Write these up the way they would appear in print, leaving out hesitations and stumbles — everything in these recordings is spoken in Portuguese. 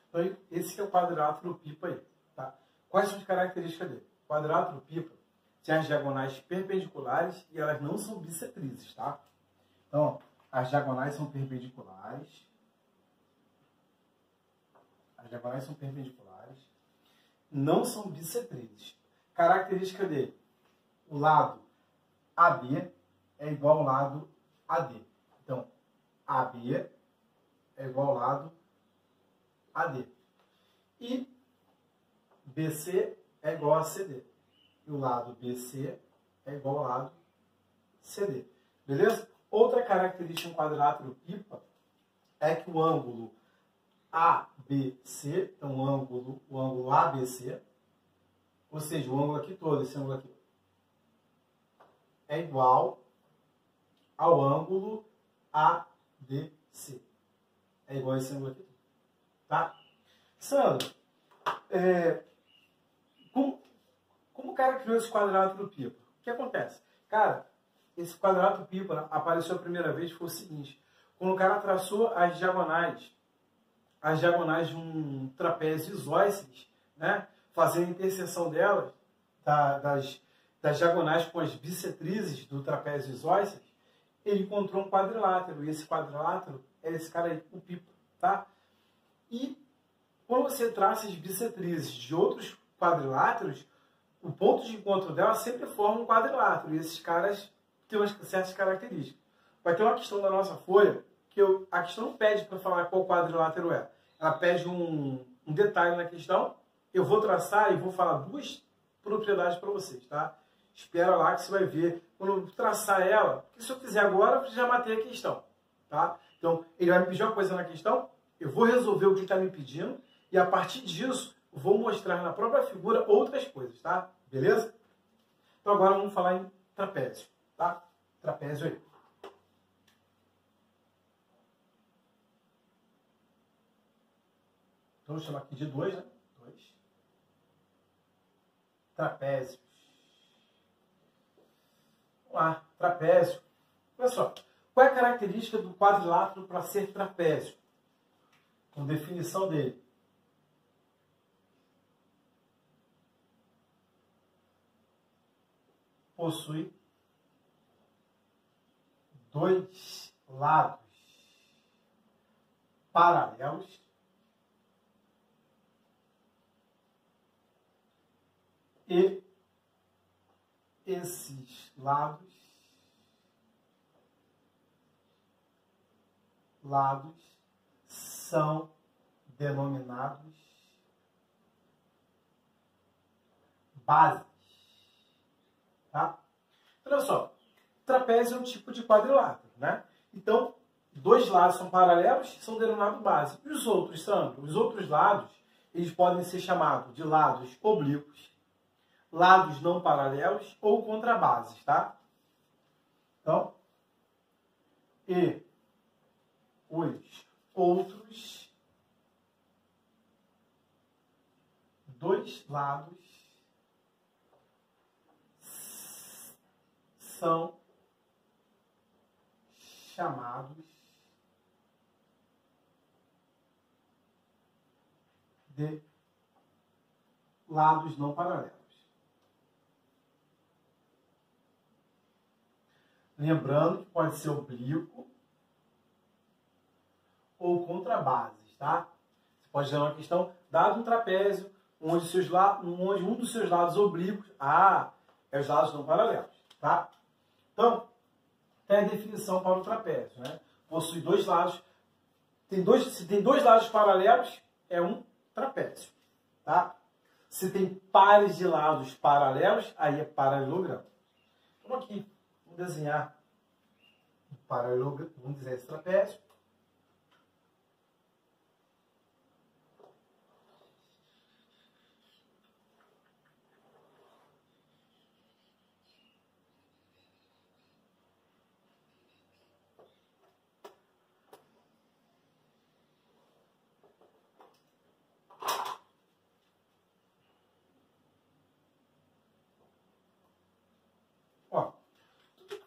Então, esse é o quadrilátero pipa aí. Tá? Quais são as características dele? O quadrilátero pipa tem as diagonais perpendiculares e elas não são bissetrizes, tá? Então, as diagonais são perpendiculares. As diagonais são perpendiculares. Não são bissetrizes. Característica dele. O lado AB é igual ao lado AD. Então, AB é igual ao lado AD. E BC é igual a CD. E o lado BC é igual ao lado CD. Beleza? Outra característica do quadrilátero pipa é que o ângulo ABC, então o ângulo ABC, ou seja, o ângulo aqui todo, esse ângulo aqui, é igual ao ângulo ADC. É igual a esse ângulo aqui. Tá? Sandro, como o cara criou esse quadrilátero pipa? O que acontece? Cara, esse quadrilátero pipa apareceu a primeira vez foi o seguinte. Quando o cara traçou as diagonais de um trapézio isósceles, né? Fazendo a interseção delas, das diagonais com as bissetrizes do trapézio isósceles, ele encontrou um quadrilátero. E esse quadrilátero é esse cara aí, o pipa. Tá? E quando você traça as bissetrizes de outros quadriláteros, o ponto de encontro dela sempre forma um quadrilátero. E esses caras têm umas certas características. Vai ter uma questão da nossa folha que a questão não pede para falar qual quadrilátero é. Ela pede um detalhe na questão. Eu vou traçar e vou falar duas propriedades para vocês, tá? Espera lá que você vai ver. Quando eu traçar ela, porque se eu fizer agora, eu já matei a questão, tá? Então, ele vai me pedir uma coisa na questão, eu vou resolver o que ele está me pedindo, e a partir disso, eu vou mostrar na própria figura outras coisas, tá? Beleza? Então, agora vamos falar em trapézio, tá? Trapézio aí. Então, vou chamar aqui de 2, né? 2. Trapézios. Vamos lá, trapézio. Olha só, qual é a característica do quadrilátero para ser trapézio? Com definição dele. Possui dois lados paralelos e esses lados são denominados bases. Tá? Olha só, trapézio é um tipo de quadrilátero, né? Então, dois lados são paralelos, são denominados base. E os outros, Sandro? Os outros lados, eles podem ser chamados de lados oblíquos, lados não paralelos ou contrabases, tá? Então, e os outros dois lados são chamados de lados não paralelos. Lembrando que pode ser oblíquo ou contrabases, tá? Você pode dar uma questão, dado um trapézio, onde um dos seus lados oblíquos, é os lados não paralelos, tá? Então, tem a definição para o trapézio, né? Possui dois lados, se tem dois lados paralelos, é um trapézio, tá? Se tem pares de lados paralelos, aí é paralelogramo. Então aqui, vamos desenhar um paralelogramo, vamos desenhar esse trapézio.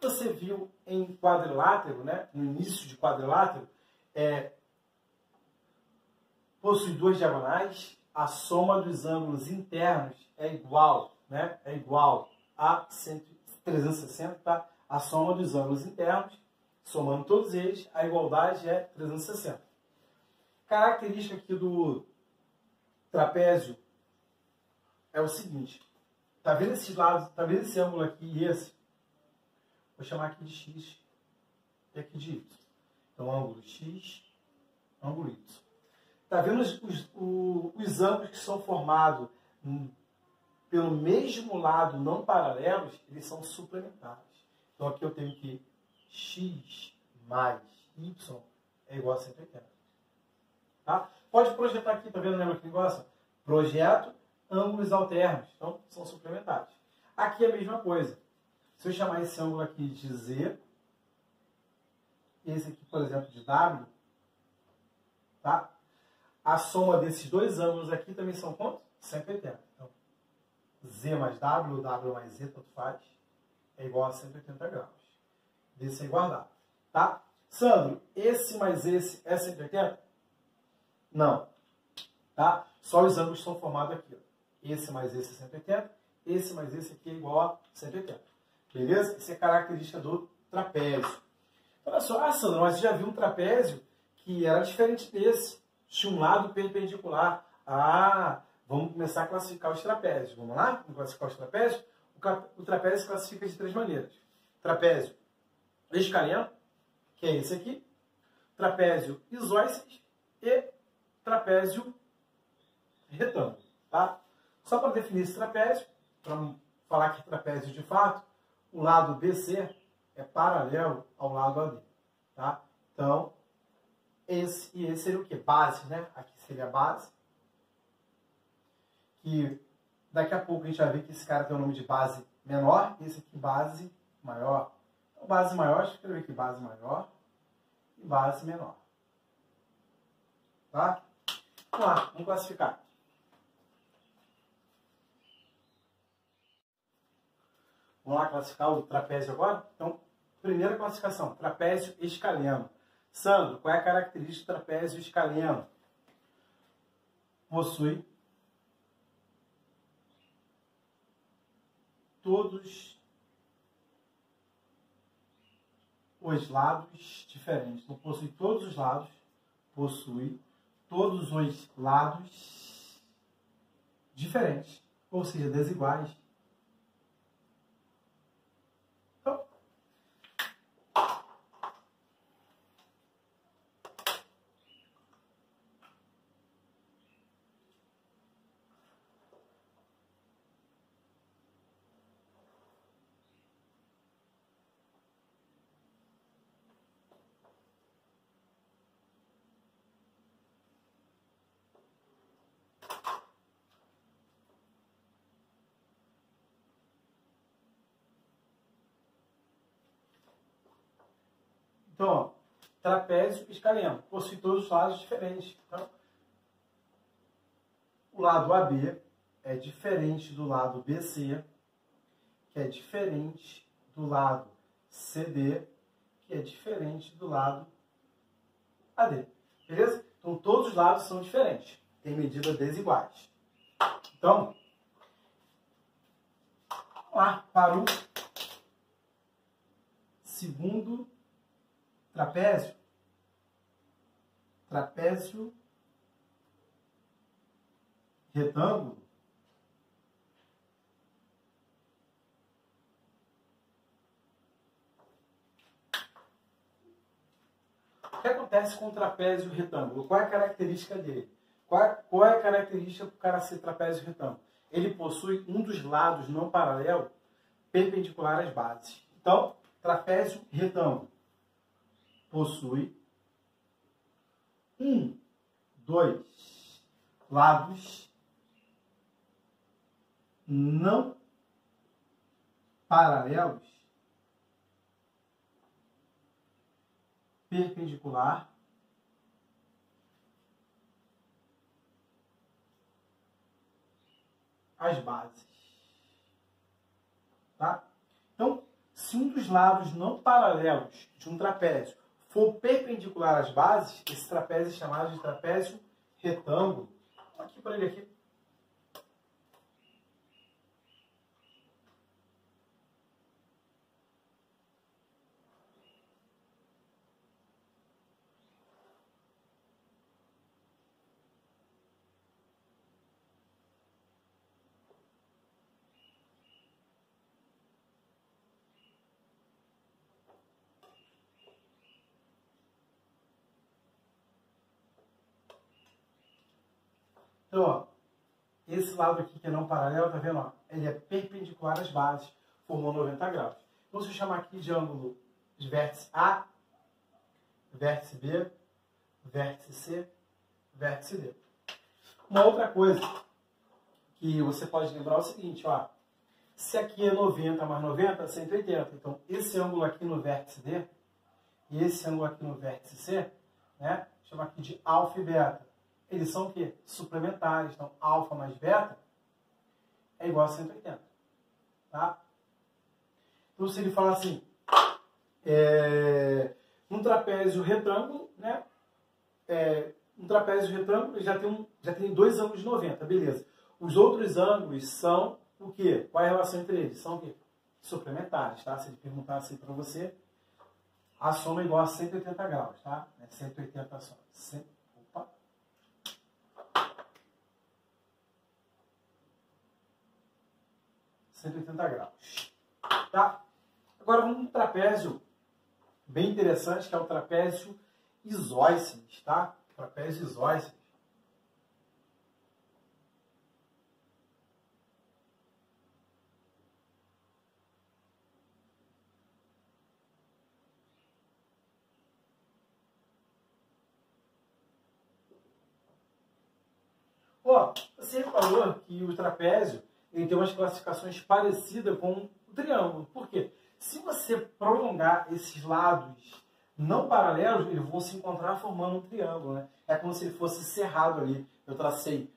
Você viu em quadrilátero, né, no início de quadrilátero, possui duas diagonais, a soma dos ângulos internos é igual, né? É igual a 360, tá? A soma dos ângulos internos, somando todos eles, a igualdade é 360. Característica aqui do trapézio é o seguinte. Tá vendo esses lados? Tá vendo esse ângulo aqui e esse? Vou chamar aqui de X e aqui de Y. Então, ângulo X, ângulo Y. Tá vendo os ângulos que são formados pelo mesmo lado não paralelos? Eles são suplementares. Então, aqui eu tenho que X mais Y é igual a 180. Tá? Pode projetar aqui, tá vendo? Lembra que negócio? Projeto ângulos alternos. Então, são suplementares. Aqui é a mesma coisa. Se eu chamar esse ângulo aqui de Z, esse aqui, por exemplo, de W, tá? A soma desses dois ângulos aqui também são quanto? 180. Então, Z mais W, ou W mais Z, tanto faz, é igual a 180 graus. Desse é guardado. Tá? Sandro, esse mais esse é 180? Não. Tá? Só os ângulos são formados aqui. Ó. Esse mais esse é 180. Esse mais esse aqui é igual a 180. Beleza? Isso é característica do trapézio. Olha só, Sandro, mas você já viu um trapézio que era diferente desse. Tinha um lado perpendicular. Vamos começar a classificar os trapézios. Vamos lá? Vamos classificar os trapézios? O trapézio se classifica de três maneiras. Trapézio escaleno, que é esse aqui. Trapézio isósceles e trapézio retângulo. Tá? Só para definir esse trapézio, para falar que trapézio de fato, o lado BC é paralelo ao lado AD. Tá? Então, esse e esse seria o quê? Base, né? Aqui seria a base. Que daqui a pouco a gente vai ver que esse cara tem o nome de base menor, esse aqui base maior. Então, base maior, deixa eu escrever aqui base maior e base menor. Tá? Vamos lá, vamos classificar. Vamos lá classificar o trapézio agora? Então, primeira classificação, trapézio escaleno. Sandro, qual é a característica do trapézio escaleno? Possui todos os lados diferentes. Então, possui todos os lados. Possui todos os lados diferentes. Ou seja, desiguais. Então, ó, trapézio escaleno. Possui todos os lados diferentes. Então, o lado AB é diferente do lado BC, que é diferente do lado CD, que é diferente do lado AD. Beleza? Então, todos os lados são diferentes. Tem medidas desiguais. Então, vamos lá para o segundo trapézio. Trapézio retângulo. O que acontece com o trapézio retângulo? Qual é a característica dele? Qual é a característica para o cara ser trapézio retângulo? Ele possui um dos lados não paralelo perpendicular às bases. Então, trapézio retângulo possui dois lados não paralelos perpendicular às bases. Tá? Então, se um dos lados não paralelos de um trapézio for perpendicular às bases, esse trapézio é chamado de trapézio retângulo, aqui para ele aqui. Então, ó, esse lado aqui que é não paralelo, tá vendo? Ó, ele é perpendicular às bases, formou 90 graus. Então, se eu chamar aqui de ângulo de vértice A, vértice B, vértice C, vértice D. Uma outra coisa que você pode lembrar é o seguinte, ó, se aqui é 90 mais 90, 180. Então, esse ângulo aqui no vértice D e esse ângulo aqui no vértice C, né, chama aqui de alfa e beta. Eles são o quê? Suplementares. Então, alfa mais beta é igual a 180. Tá? Então, se ele falar assim, um trapézio retângulo, né? Um trapézio retângulo já tem dois ângulos de 90, beleza. Os outros ângulos são o quê? Qual é a relação entre eles? São o quê? Suplementares, tá? Se ele perguntar assim para você, a soma é igual a 180 graus, tá? 180 só. 180 graus. Tá? Agora vamos para um trapézio bem interessante, que é o trapézio isósceles, tá? Trapézio isósceles. Ó, você falou que o trapézio ele tem umas classificações parecidas com o triângulo. Por quê? Se você prolongar esses lados não paralelos, eles vão se encontrar formando um triângulo, né? É como se ele fosse cerrado ali. Eu tracei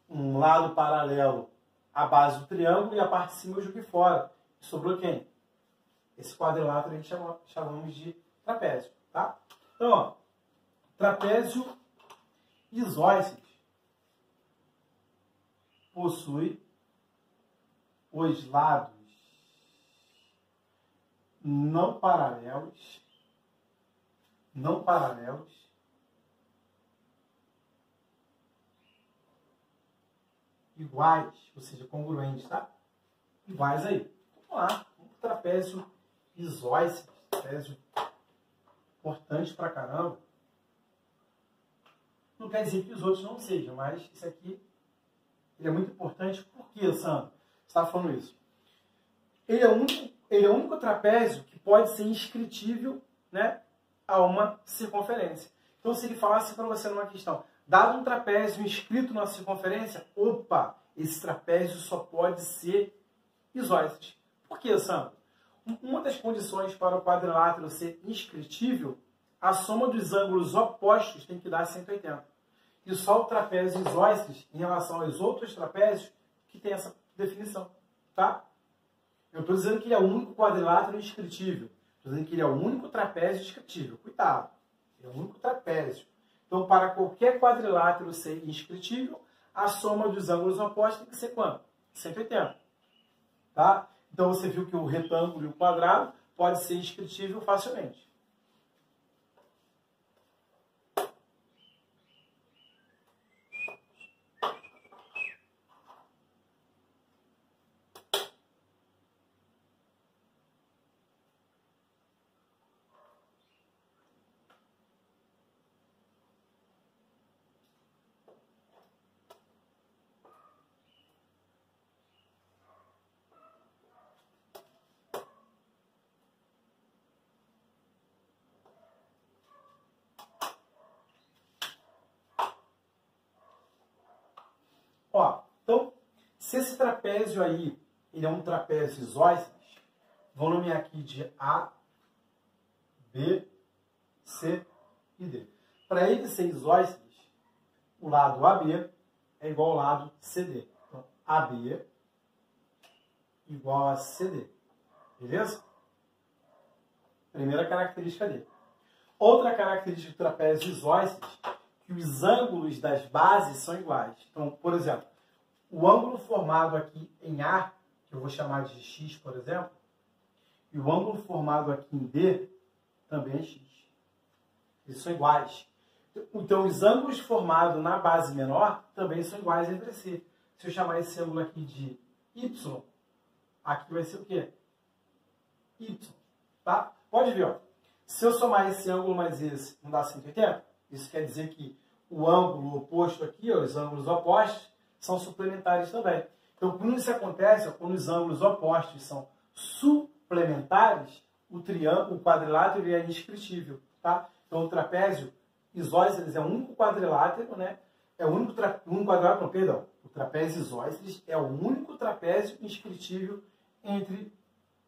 um lado paralelo à base do triângulo e a parte de cima eu joguei fora. Sobrou quem? Esse quadrilátero a gente chamamos de trapézio, tá? Então, ó, trapézio isósceles possui os lados não paralelos, iguais, ou seja, congruentes, tá? Iguais aí. Vamos lá, trapézio isósceles, trapézio importante pra caramba. Não quer dizer que os outros não sejam, mas esse aqui ele é muito importante. Por que, Sandro? Você está falando isso? Ele é o único trapézio que pode ser inscritível, né, a uma circunferência. Então, se ele falasse para você numa questão, dado um trapézio inscrito na circunferência, opa, esse trapézio só pode ser isósceles. Por que, Sandro? Uma das condições para o quadrilátero ser inscritível, a soma dos ângulos opostos tem que dar 180. E só o trapézio isósceles, em relação aos outros trapézios, que tem essa definição, tá? Eu estou dizendo que ele é o único quadrilátero inscritível. Estou dizendo que ele é o único trapézio inscritível. Cuidado, ele é o único trapézio. Então, para qualquer quadrilátero ser inscritível, a soma dos ângulos opostos tem que ser quanto? 180. Tá? Então, você viu que o retângulo e o quadrado pode ser inscritível facilmente. Ó, então, se esse trapézio aí, ele é um trapézio isósceles, vou nomear aqui de A, B, C e D. Para ele ser isósceles, o lado AB é igual ao lado CD. Então, AB igual a CD. Beleza? Primeira característica dele. Outra característica do trapézio isósceles, que que os ângulos das bases são iguais. Então, por exemplo, o ângulo formado aqui em A, que eu vou chamar de X, por exemplo, e o ângulo formado aqui em D também é X. Eles são iguais. Então, os ângulos formados na base menor também são iguais entre si. Se eu chamar esse ângulo aqui de Y, aqui vai ser o quê? Y. Tá? Pode ver, ó. Se eu somar esse ângulo mais esse, não dá 180? Isso quer dizer que o ângulo oposto aqui, ó, os ângulos opostos, são suplementares também. Então, quando isso acontece, ó, quando os ângulos opostos são suplementares, o quadrilátero ele é indescritível. Tá? Então, o trapézio isósceles é o único quadrilátero, né? É o único quadrilátero, não, perdão. O trapézio isósceles é o único trapézio inscritível entre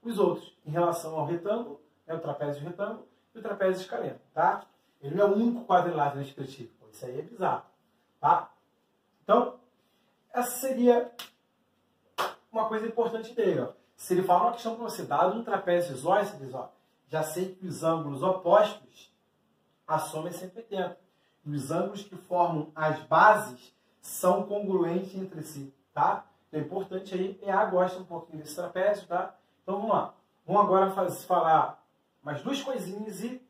os outros, em relação ao retângulo, né, o trapézio retângulo e o trapézio escaleno, tá? Ele não é o único quadrilátero inscritível. Isso aí é bizarro, tá? Então, essa seria uma coisa importante dele, ó. Se ele fala uma questão para você, dado um trapézio isósceles, ó, já sei que os ângulos opostos, a soma é 180. E os ângulos que formam as bases são congruentes entre si, tá? Então, é importante aí, EA gosta um pouquinho desse trapézio, tá? Então, vamos lá. Vamos agora falar mais duas coisinhas e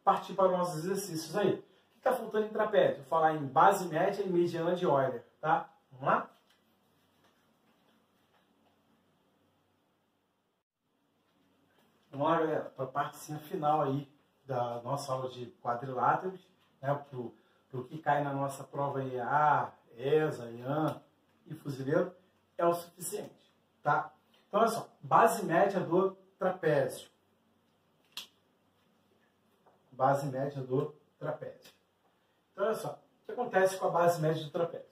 partir para os nossos exercícios aí. O que está faltando em trapézio? Vou falar em base média e mediana de Euler, tá? Vamos lá? Vamos lá, galera, para a parte final aí da nossa aula de quadriláteros, né, para o que cai na nossa prova EA, ESA, IAN e fuzileiro, é o suficiente, tá? Então, olha só, base média do trapézio. Base média do trapézio. Então, olha só, o que acontece com a base média do trapézio?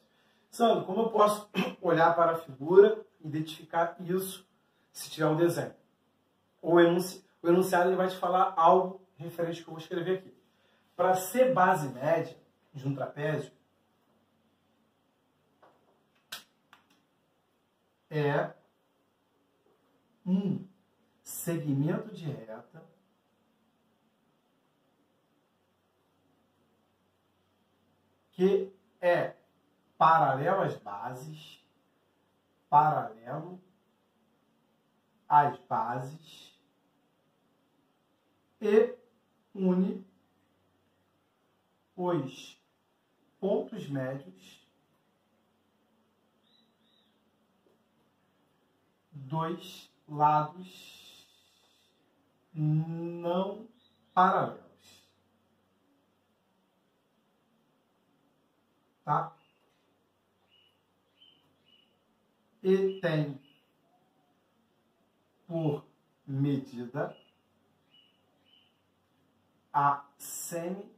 Sandro, como eu posso olhar para a figura e identificar isso se tiver um desenho? O enunciado ele vai te falar algo referente ao que eu vou escrever aqui. Para ser base média de um trapézio, é um segmento de reta que é paralelo às bases, paralelo às bases e une os pontos médios dos lados não paralelos. Tá? E tem por medida a semi-soma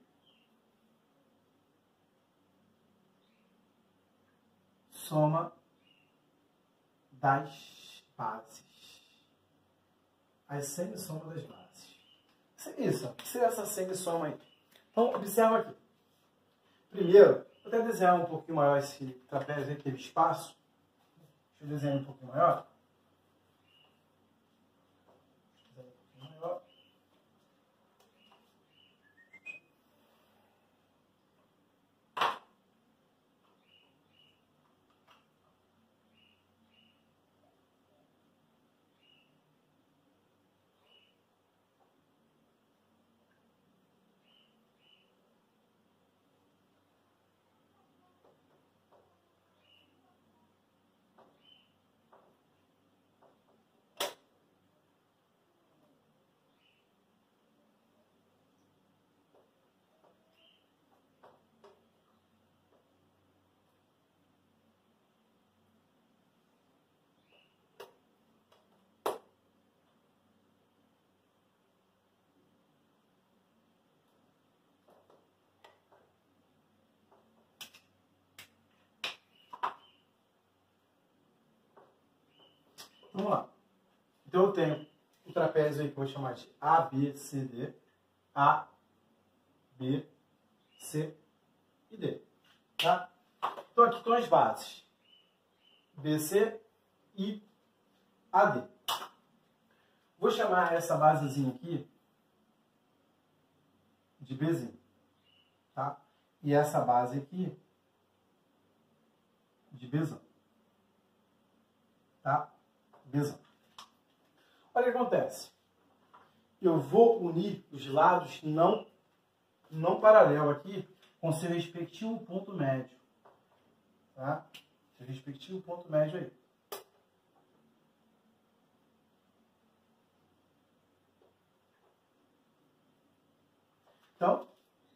das bases. A semi-soma das bases. Isso. O que seria essa semi-soma aí? Então, observa aqui. Primeiro, vou até desenhar um pouquinho maior esse trapézio aí, que teve espaço. Deixa eu desenhar um pouquinho maior. Vamos lá. Então eu tenho o trapézio aí que eu vou chamar de ABCD, A, B, C e D. Tá? Então aqui estão as bases. BC e AD. Vou chamar essa basezinha aqui de Bzinho. Tá? e essa base aqui de Besão. Tá? Besão. Olha o que acontece. Eu vou unir os lados não paralelo aqui com seu respectivo ponto médio. Tá? Seu respectivo ponto médio aí. Então,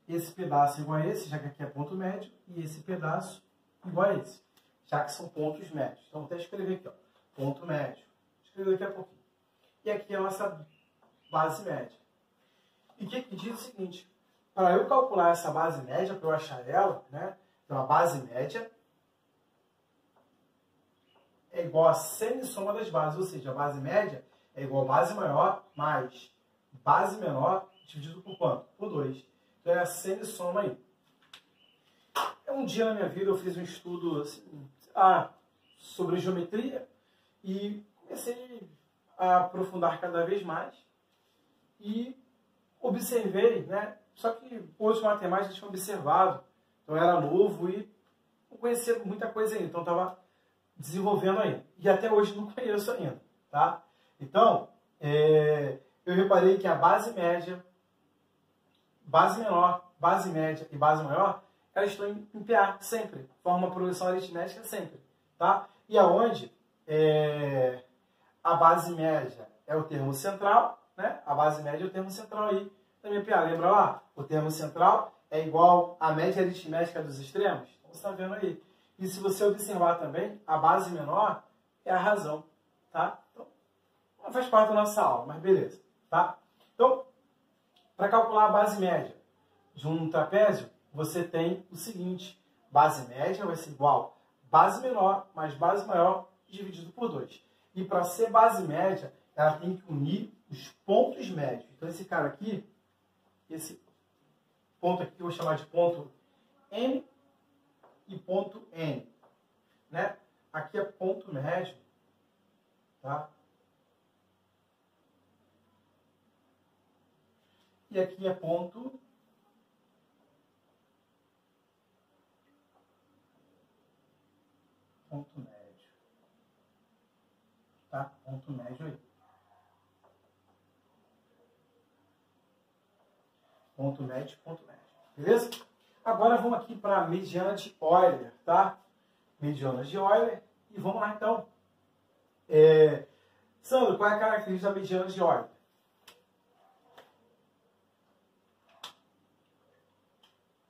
esse pedaço igual a esse, já que aqui é ponto médio, e esse pedaço igual a esse, já que são pontos médios. Então, vou até escrever aqui, ó, ponto médio. Vou escrever daqui a pouquinho. E aqui é a nossa base média. E o que diz o seguinte, para eu calcular essa base média, para eu achar ela, né, então a base média é igual a semissoma das bases, ou seja, a base média é igual a base maior mais base menor dividido por quanto? Por 2. Então é a semissoma aí. Um dia na minha vida eu fiz um estudo assim, sobre geometria e comecei a aprofundar cada vez mais e observei, né? Só que outros matemáticos tinham observado, então eu era novo e não conhecia muita coisa ainda, então estava desenvolvendo ainda. E até hoje não conheço ainda, tá? Então, eu reparei que a base média, base menor, base média e base maior, elas estão em PA sempre, forma uma progressão aritmética sempre, tá? E aonde a base média é o termo central, né? A base média é o termo central aí da minha PA. Lembra lá? O termo central é igual à média aritmética dos extremos? Então, você está vendo aí. E se você observar também, a base menor é a razão, tá? Então, não faz parte da nossa aula, mas beleza, tá? Então, para calcular a base média de um trapézio, você tem o seguinte, base média vai ser igual base menor mais base maior dividido por 2. E para ser base média, ela tem que unir os pontos médios. Então esse cara aqui, esse ponto aqui que eu vou chamar de ponto M e ponto N, né? Aqui é ponto médio, tá? E aqui é ponto médio, tá? Ponto médio aí. Ponto médio. Beleza? Agora vamos aqui para a mediana de Euler, tá? Mediana de Euler. E vamos lá então. Sandro, qual é a característica da mediana de Euler?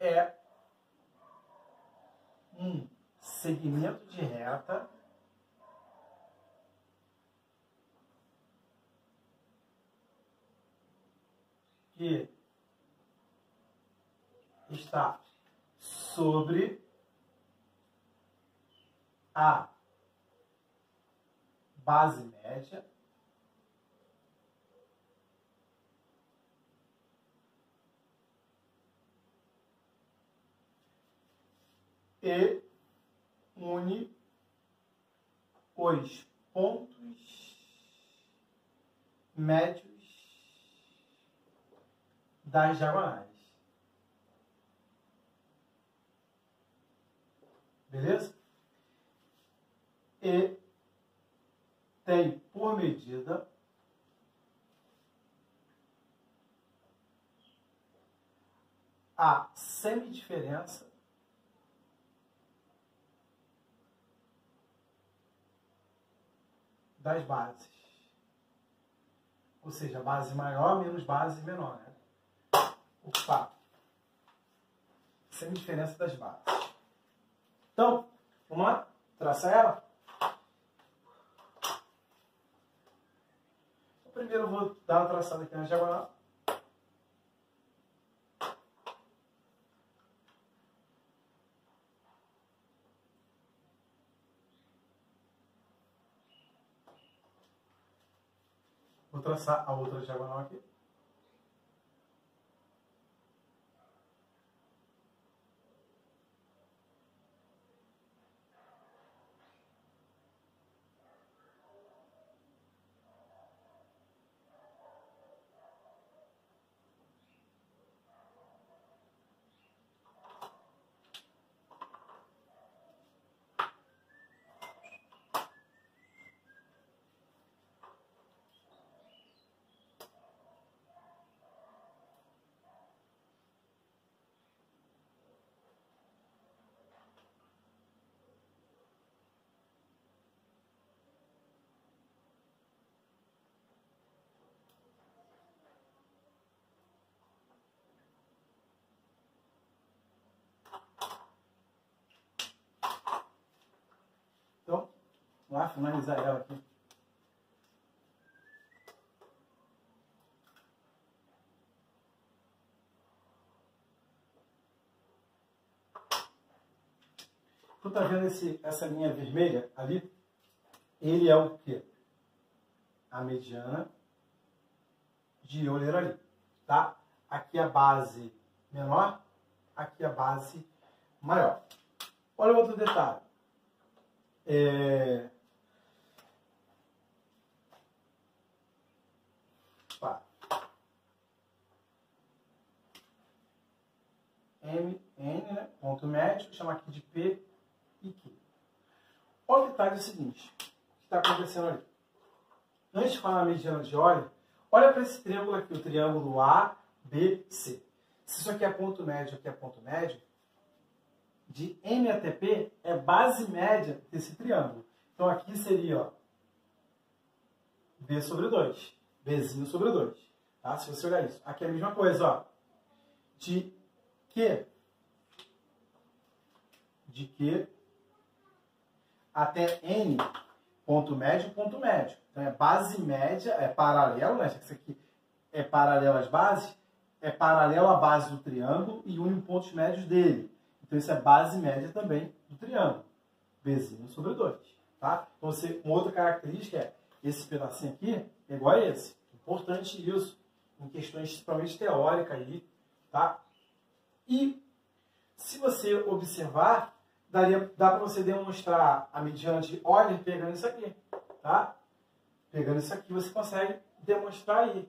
É um segmento de reta que está sobre a base média e une os pontos médios das diagonais. Beleza? E tem por medida a semidiferença das bases. Ou seja, base maior menos base menor, né? Opa! Semidiferença das bases. Então, vamos lá? Traçar ela? Primeiro eu vou dar uma traçada aqui na diagonal. Vou traçar a outra diagonal aqui. Vamos lá finalizar ela aqui. Tu tá vendo essa linha vermelha ali? Ele é o quê? A mediana de Euler ali, tá? Aqui a base menor, aqui a base maior. Olha outro detalhe. N, né? Ponto médio, vou chamar aqui de P e Q. Olha o detalhe seguinte, o que está acontecendo ali. Antes de falar a mediana de Euler, olha para esse triângulo aqui, o triângulo A, B, C. Se isso aqui é ponto médio, aqui é ponto médio, de M até P é base média desse triângulo. Então aqui seria, ó, B sobre 2. Bzinho sobre 2. Tá? Se você olhar isso. Aqui é a mesma coisa, ó. De Q até N, ponto médio. Então é base média, é paralelo, né? Isso aqui é paralelo às bases, é paralelo à base do triângulo e une pontos médios dele. Então isso é base média também do triângulo. Bzinho sobre 2. Tá? Então uma outra característica é esse pedacinho aqui é igual a esse. Importante isso em questões principalmente teóricas aí, tá? E se você observar, dá para você demonstrar a mediana de Euler pegando isso aqui, tá? Pegando isso aqui você consegue demonstrar aí,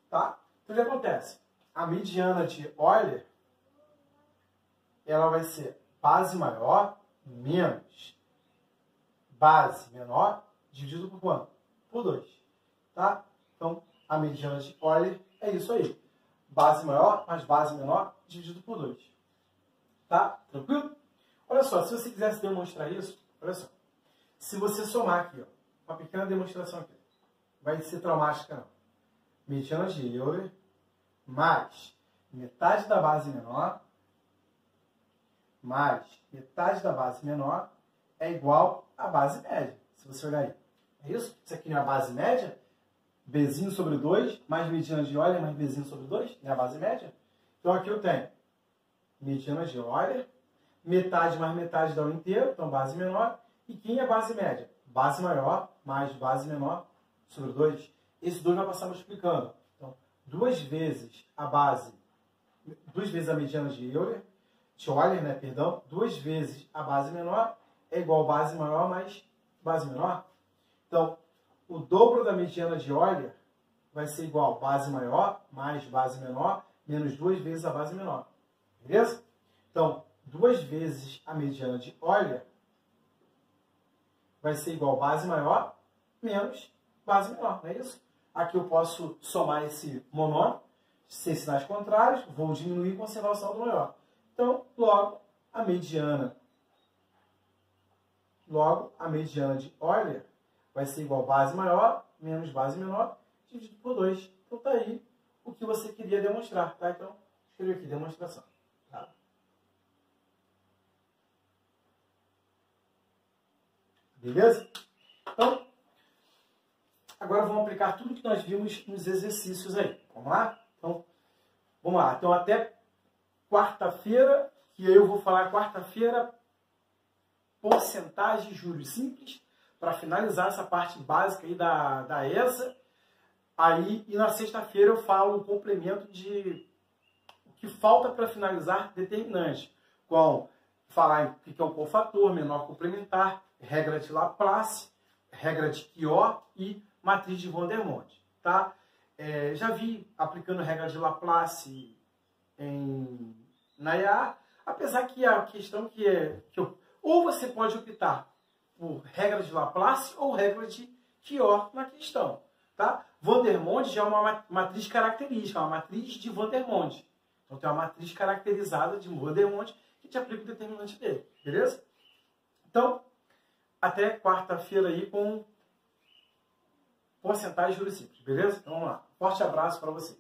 tá? Então o que acontece? A mediana de Euler, ela vai ser base maior menos base menor dividido por quanto? Por 2, tá? Então a mediana de Euler é isso aí. Base maior mais base menor dividido por 2. Tá? Tranquilo? Olha só, se você quisesse demonstrar isso, olha só. Se você somar aqui, ó, uma pequena demonstração aqui. Vai ser traumática não. Mediana de Euler mais metade da base menor mais metade da base menor é igual à base média. Se você olhar aí. É isso? Isso aqui não é a base média? Bzinho sobre 2, mais mediana de Euler, mais Bzinho sobre 2, é a base média. Então aqui eu tenho mediana de Euler, metade mais metade dá o inteiro, então base menor. E quem é base média? Base maior mais base menor sobre 2. Esse 2 vai passar multiplicando. Então, 2 vezes a mediana de Euler, né, perdão, 2 vezes a base menor é igual a base maior mais base menor. Então, o dobro da mediana de Euler vai ser igual a base maior mais base menor menos 2 vezes a base menor. Beleza? Então, 2 vezes a mediana de Euler vai ser igual a base maior menos base menor. Não é isso? Aqui eu posso somar esse monômio, sem sinais contrários, vou diminuir e conservar o saldo maior. Então, logo, a mediana de Euler vai ser igual a base maior menos base menor dividido por 2. Então, tá aí o que você queria demonstrar. Tá? Então, escrevi aqui, demonstração. Tá? Beleza? Então, agora vamos aplicar tudo que nós vimos nos exercícios aí. Vamos lá? Então, vamos lá. Então, até quarta-feira, que eu vou falar quarta-feira, porcentagem de juros simples, para finalizar essa parte básica aí da ESA. Aí, e na sexta-feira eu falo um complemento de o que falta para finalizar determinante, com falar em o que é um cofator, menor complementar, regra de Laplace, regra de Quiot e matriz de Van der Monde. Tá? Já vi aplicando regra de Laplace na IA, apesar que a questão ou você pode optar por regra de Laplace ou regra de Quiot na questão. Tá? Van der Monde já é uma matriz característica, uma matriz de Van der Monde. Então tem uma matriz caracterizada de Van der Monde que te aplica o determinante dele. Beleza? Então, até quarta-feira aí com porcentagem de juros simples. Beleza? Então vamos lá. Forte abraço para vocês.